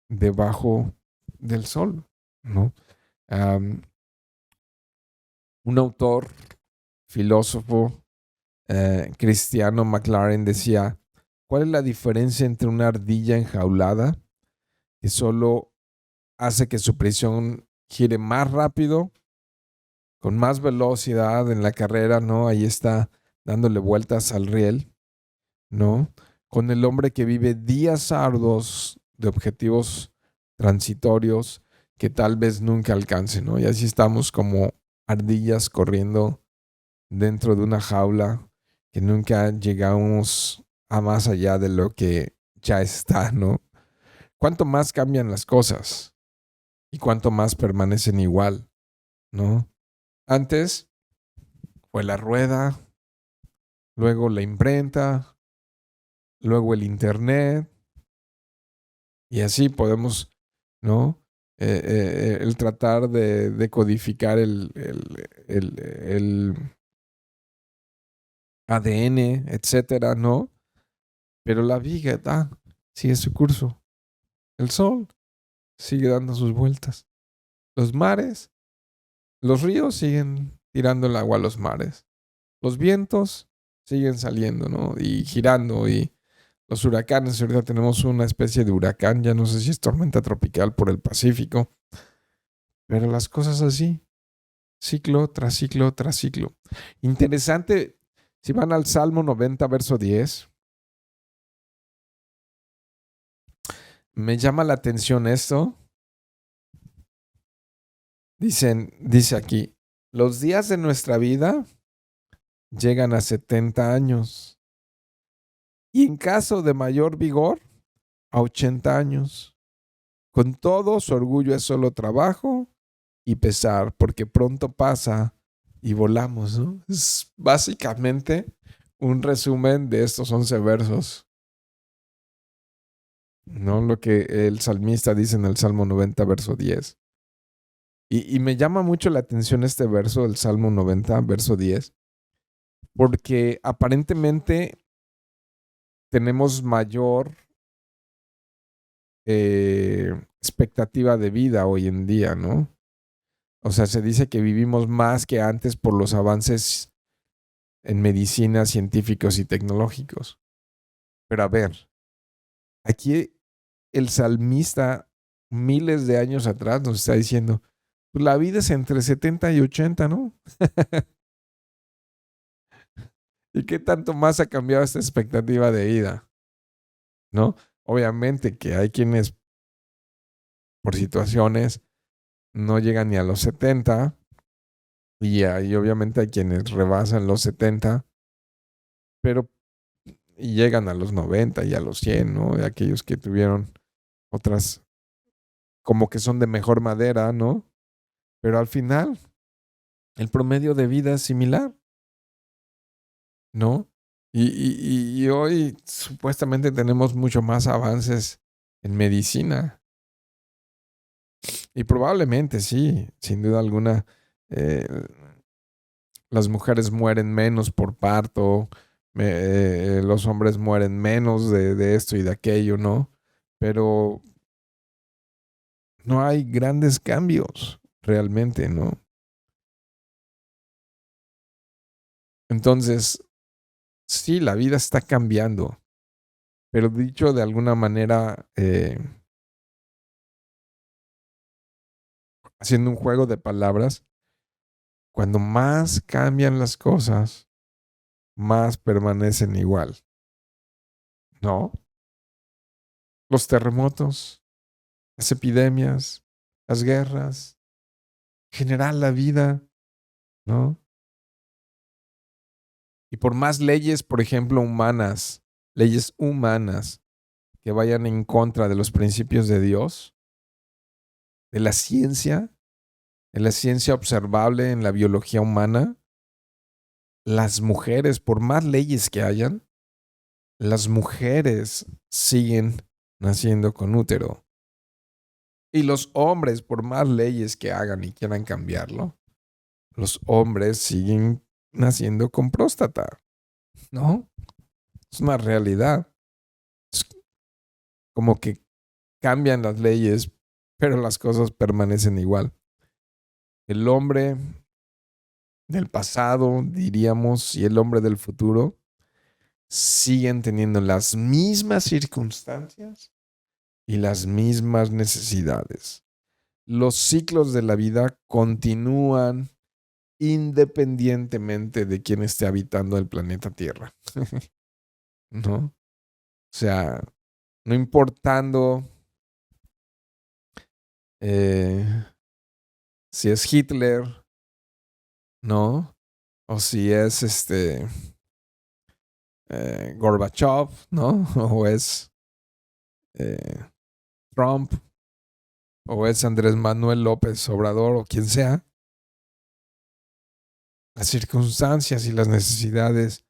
debajo del sol, ¿no? Am, un autor, filósofo, Cristiano McLaren decía, ¿cuál es la diferencia entre una ardilla enjaulada que solo hace que su prisión gire más rápido, con más velocidad en la carrera, ¿no? Ahí está dándole vueltas al riel, ¿no? Con el hombre que vive días arduos de objetivos transitorios que tal vez nunca alcance, ¿no? Y así estamos como ardillas corriendo dentro de una jaula que nunca llegamos a más allá de lo que ya está, ¿no? ¿Cuánto más cambian las cosas y cuánto más permanecen igual, ¿no? Antes fue la rueda, luego la imprenta, luego el internet, y así podemos, ¿no? El tratar de codificar el ADN, etcétera, ¿no? Pero la vida sigue su curso. El sol sigue dando sus vueltas. Los mares, los ríos siguen tirando el agua a los mares. Los vientos siguen saliendo, ¿no? Y girando. Y los huracanes, ahorita tenemos una especie de huracán, ya no sé si es tormenta tropical por el Pacífico, pero las cosas así, ciclo tras ciclo tras ciclo. Interesante, si van al Salmo 90, verso 10, me llama la atención esto. Dice aquí, los días de nuestra vida llegan a 70 años y en caso de mayor vigor, a 80 años. Con todo, su orgullo es solo trabajo y pesar, porque pronto pasa y volamos, ¿no? Es básicamente un resumen de estos 11 versos, ¿no? Lo que el salmista dice en el Salmo 90, verso 10. Y me llama mucho la atención este verso del Salmo 90, verso 10, porque aparentemente tenemos mayor expectativa de vida hoy en día, ¿no? O sea, se dice que vivimos más que antes por los avances en medicina, científicos y tecnológicos. Pero a ver, aquí el salmista miles de años atrás nos está diciendo, pues la vida es entre 70 y 80, ¿no? ¿Y qué tanto más ha cambiado esta expectativa de vida? ¿No? Obviamente que hay quienes por situaciones no llegan ni a los 70 y obviamente hay quienes rebasan los 70, pero y llegan a los 90 y a los 100, ¿no? De aquellos que tuvieron otras como que son de mejor madera, ¿no? Pero al final el promedio de vida es similar, ¿no? Y hoy supuestamente tenemos mucho más avances en medicina. Y probablemente sí, sin duda alguna, eh, las mujeres mueren menos por parto, los hombres mueren menos de esto y de aquello, ¿no? Pero no hay grandes cambios realmente, ¿no? Entonces, sí, la vida está cambiando, pero dicho de alguna manera, haciendo un juego de palabras, cuando más cambian las cosas, más permanecen igual, ¿no? Los terremotos, las epidemias, las guerras, en general la vida, ¿no? Y por más leyes, por ejemplo, leyes humanas que vayan en contra de los principios de Dios, de de la ciencia observable en la biología humana, las mujeres, por más leyes que hayan, las mujeres siguen naciendo con útero. Y los hombres, por más leyes que hagan y quieran cambiarlo, los hombres siguen naciendo con próstata, ¿no? Es una realidad. Es como que cambian las leyes, pero las cosas permanecen igual. El hombre del pasado, diríamos, y el hombre del futuro siguen teniendo las mismas circunstancias y las mismas necesidades. Los ciclos de la vida continúan independientemente de quién esté habitando el planeta Tierra, ¿no? O sea, no importando eh, si es Hitler, ¿no? O si es Gorbachev, ¿no? O es eh, Trump, o es Andrés Manuel López Obrador, o quien sea. Las circunstancias y las necesidades,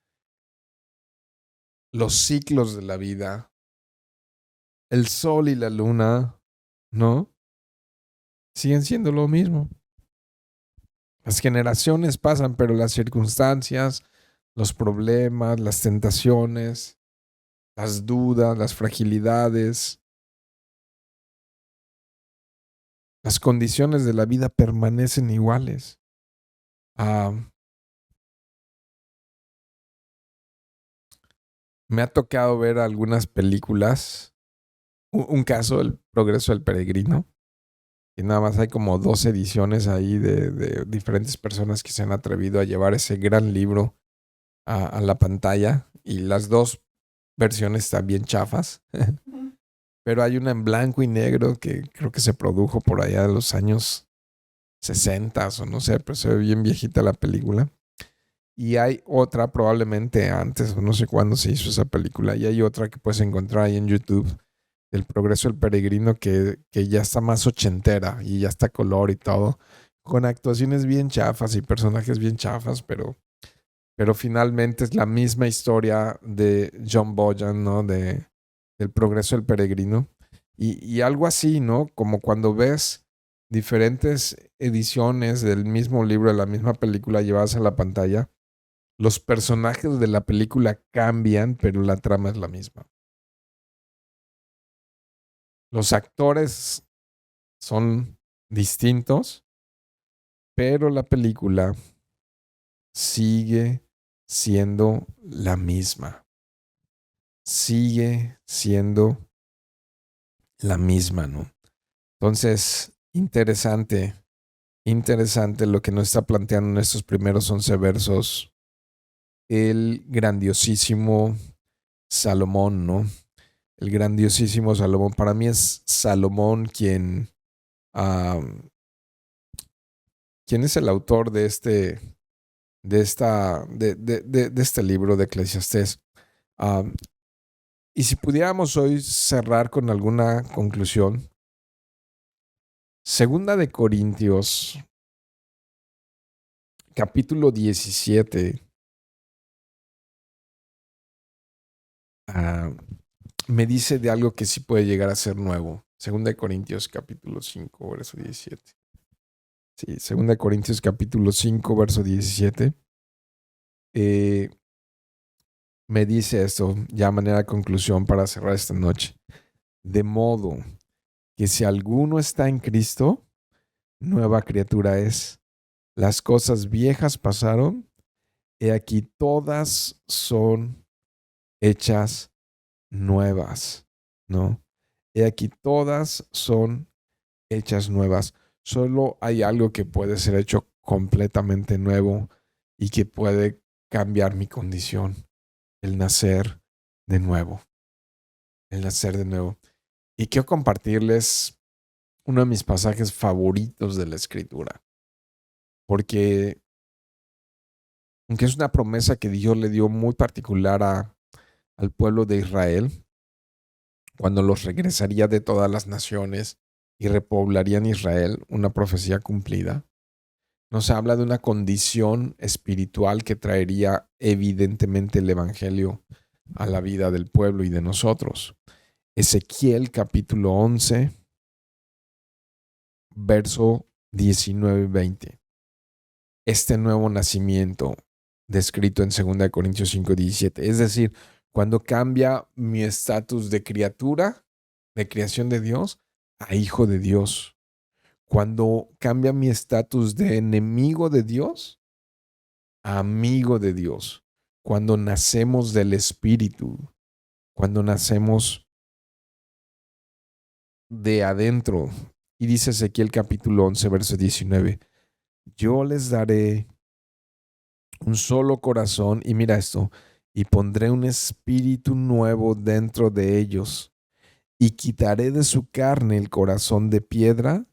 los ciclos de la vida, el sol y la luna, ¿no? Siguen siendo lo mismo. Las generaciones pasan, pero las circunstancias, los problemas, las tentaciones, las dudas, las fragilidades, las condiciones de la vida permanecen iguales. Ah, me ha tocado ver algunas películas. Un caso, El Progreso del Peregrino, y nada más hay como 2 ediciones ahí de diferentes personas que se han atrevido a llevar ese gran libro a la pantalla, y las dos versiones están bien chafas. Pero hay una en blanco y negro que creo que se produjo por allá de los años 60 o no sé, pero se ve bien viejita la película. Y hay otra probablemente antes o no sé cuándo se hizo esa película. Y hay otra que puedes encontrar ahí en YouTube, El Progreso del Peregrino, que ya está más ochentera y ya está color y todo, con actuaciones bien chafas y personajes bien chafas, pero finalmente es la misma historia de John Boyan, ¿no? Del Progreso del Peregrino. Y algo así, ¿no? Como cuando ves diferentes ediciones del mismo libro, de la misma película llevadas a la pantalla, Los personajes de la película cambian, pero la trama es la misma. Los actores son distintos, pero la película sigue siendo la misma. Sigue siendo la misma, ¿no? Entonces, interesante lo que nos está planteando en estos primeros 11 versos el grandiosísimo Salomón, ¿no? El grandiosísimo Salomón. Para mí es Salomón ah, quien es el autor de este libro de Eclesiastés. Ah, y si pudiéramos hoy cerrar con alguna conclusión, Segunda de Corintios, capítulo 17, ah, me dice de algo que sí puede llegar a ser nuevo. Segunda de Corintios, capítulo 5, verso 17. Sí, Segunda de Corintios, capítulo 5, verso 17. Eh, me dice esto, ya a manera de conclusión para cerrar esta noche. De modo que si alguno está en Cristo, nueva criatura es. Las cosas viejas pasaron, y aquí todas son hechas nuevas, ¿no? Y aquí todas son hechas nuevas. Solo hay algo que puede ser hecho completamente nuevo y que puede cambiar mi condición, el nacer de nuevo, el nacer de nuevo. Y quiero compartirles uno de mis pasajes favoritos de la Escritura, porque aunque es una promesa que Dios le dio muy particular al pueblo de Israel, cuando los regresaría de todas las naciones y repoblarían Israel, una profecía cumplida. Nos habla de una condición espiritual que traería evidentemente el Evangelio a la vida del pueblo y de nosotros. Ezequiel capítulo 11, verso 19 y 20. Este nuevo nacimiento descrito en 2 Corintios 5, 17. Es decir, cuando cambia mi estatus de criatura, de creación de Dios, a hijo de Dios. Cuando cambia mi estatus de enemigo de Dios a amigo de Dios. Cuando nacemos del Espíritu. Cuando nacemos de adentro. Y dice Ezequiel capítulo 11, verso 19. Yo les daré un solo corazón, y mira esto, y pondré un espíritu nuevo dentro de ellos, y quitaré de su carne el corazón de piedra,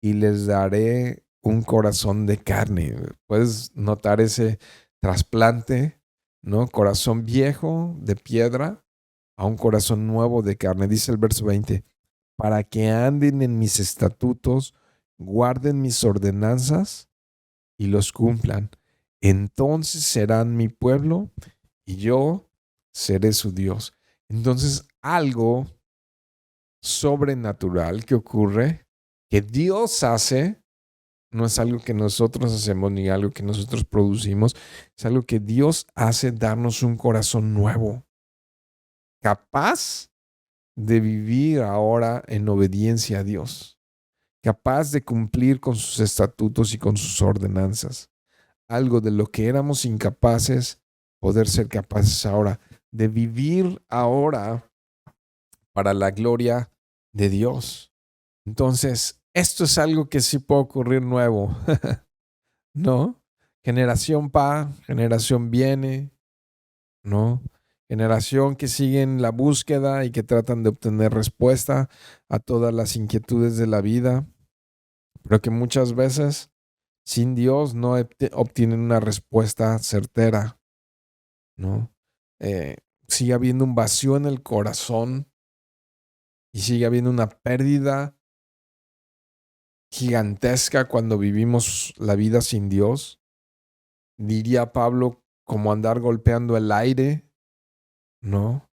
y les daré un corazón de carne. Puedes notar ese trasplante, ¿no? Corazón viejo de piedra a un corazón nuevo de carne. Dice el verso 20, para que anden en mis estatutos, guarden mis ordenanzas y los cumplan. Entonces serán mi pueblo y yo seré su Dios. Entonces algo sobrenatural que ocurre, que Dios hace, no es algo que nosotros hacemos ni algo que nosotros producimos, es algo que Dios hace, darnos un corazón nuevo, capaz de vivir ahora en obediencia a Dios, capaz de cumplir con sus estatutos y con sus ordenanzas. Algo de lo que éramos incapaces, poder ser capaces ahora de vivir ahora para la gloria de Dios. Entonces, esto es algo que sí puede ocurrir nuevo, ¿no? Generación va, generación viene, ¿no? Generación que sigue en la búsqueda y que tratan de obtener respuesta a todas las inquietudes de la vida, pero que muchas veces sin Dios no obtienen una respuesta certera, ¿no? Sigue habiendo un vacío en el corazón y sigue habiendo una pérdida gigantesca cuando vivimos la vida sin Dios. Diría Pablo, como andar golpeando el aire, ¿no?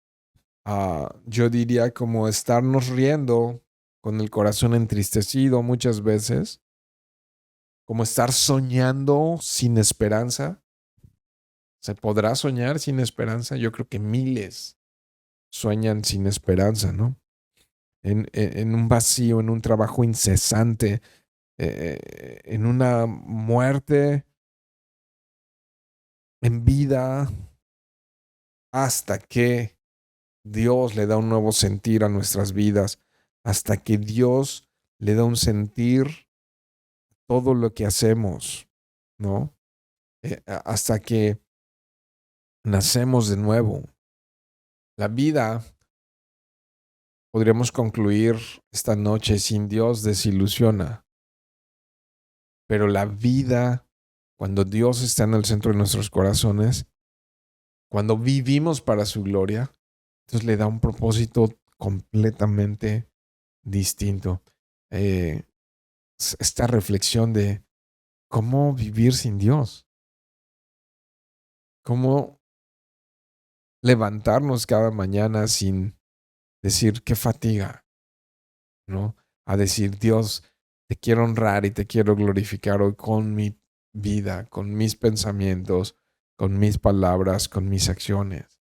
Yo diría como estarnos riendo con el corazón entristecido muchas veces, como estar soñando sin esperanza, ¿Se podrá soñar sin esperanza? Yo creo que miles sueñan sin esperanza, ¿no? En un vacío, en un trabajo incesante, en una muerte en vida, hasta que Dios le da un nuevo sentir a nuestras vidas, hasta que Dios le da un sentir a todo lo que hacemos, ¿no? Hasta que nacemos de nuevo. La vida, podríamos concluir esta noche, sin Dios desilusiona, pero la vida, cuando Dios está en el centro de nuestros corazones, cuando vivimos para su gloria, entonces le da un propósito completamente distinto. Eh, Esta reflexión de cómo vivir sin Dios, cómo levantarnos cada mañana sin decir qué fatiga, ¿no? A decir, Dios, te quiero honrar y te quiero glorificar hoy con mi vida, con mis pensamientos, con mis palabras, con mis acciones,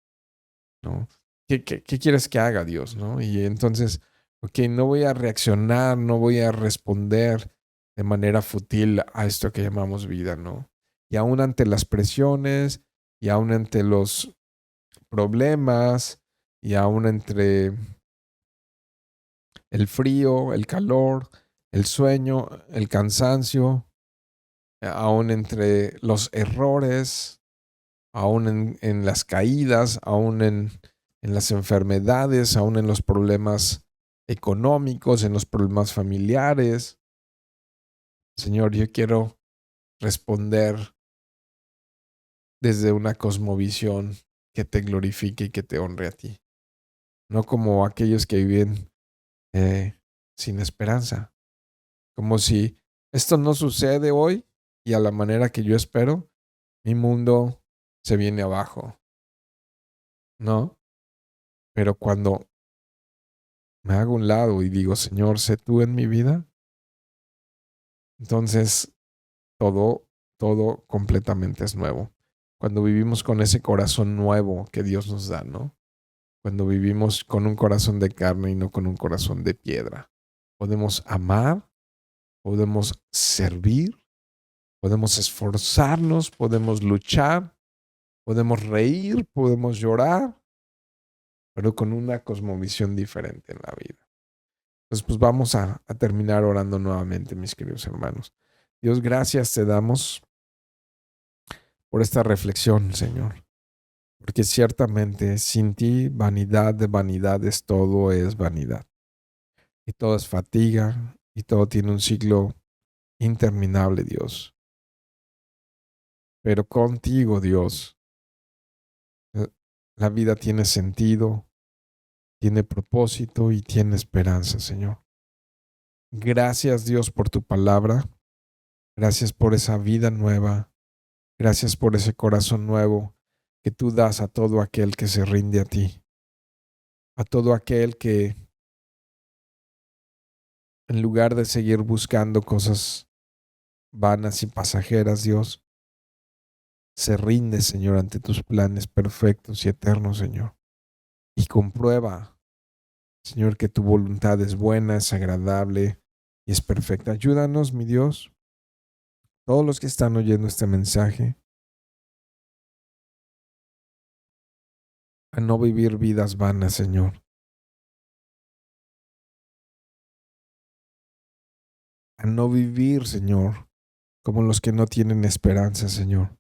¿no? ¿Qué quieres que haga, Dios, no? Y entonces, ok, no voy a reaccionar, no voy a responder de manera fútil a esto que llamamos vida, ¿no? Y aún ante las presiones, y aún ante los problemas, y aún entre el frío, el calor, el sueño, el cansancio, aún entre los errores, aún en las caídas, aún en las enfermedades, aún en los problemas económicos, en los problemas familiares. Señor, yo quiero responder desde una cosmovisión que te glorifique y que te honre a ti, no como aquellos que viven sin esperanza, como si esto no sucede hoy y a la manera que yo espero, mi mundo se viene abajo, ¿no? Pero cuando me hago a un lado y digo, Señor, sé tú en mi vida, entonces todo, todo completamente es nuevo. Cuando vivimos con ese corazón nuevo que Dios nos da, ¿no? Cuando vivimos con un corazón de carne y no con un corazón de piedra. Podemos amar, podemos servir, podemos esforzarnos, podemos luchar, podemos reír, podemos llorar, pero con una cosmovisión diferente en la vida. Entonces, pues vamos a terminar orando nuevamente, mis queridos hermanos. Dios, gracias te damos por esta reflexión, Señor. Porque ciertamente sin ti, vanidad de vanidades, todo es vanidad. Y todo es fatiga y todo tiene un ciclo interminable, Dios. Pero contigo, Dios, eh, la vida tiene sentido, tiene propósito y tiene esperanza, Señor. Gracias, Dios, por tu palabra. Gracias por esa vida nueva. Gracias por ese corazón nuevo que tú das a todo aquel que se rinde a ti. A todo aquel que, en lugar de seguir buscando cosas vanas y pasajeras, Dios, se rinde, Señor, ante tus planes perfectos y eternos, Señor. Y comprueba, Señor, que tu voluntad es buena, es agradable y es perfecta. Ayúdanos, mi Dios, todos los que están oyendo este mensaje, a no vivir vidas vanas, Señor. A no vivir, Señor, como los que no tienen esperanza, Señor.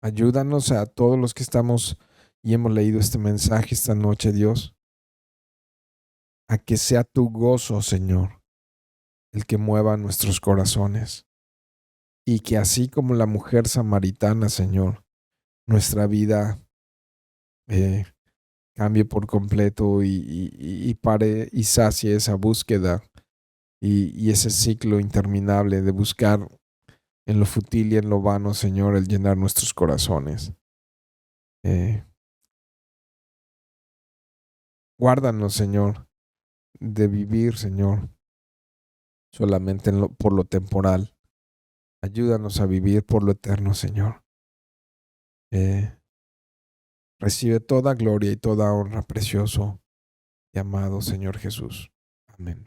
Ayúdanos a todos los que estamos y hemos leído este mensaje esta noche, Dios, a que sea tu gozo, Señor, el que mueva nuestros corazones. Y que así como la mujer samaritana, Señor, nuestra vida eh, cambie por completo y pare y sacie esa búsqueda y ese ciclo interminable de buscar en lo fútil y en lo vano, Señor, el llenar nuestros corazones. Eh, Guárdanos, Señor, de vivir, Señor, solamente por lo temporal, Ayúdanos a vivir por lo eterno, Señor. Recibe toda gloria y toda honra, precioso y amado Señor Jesús. Amén.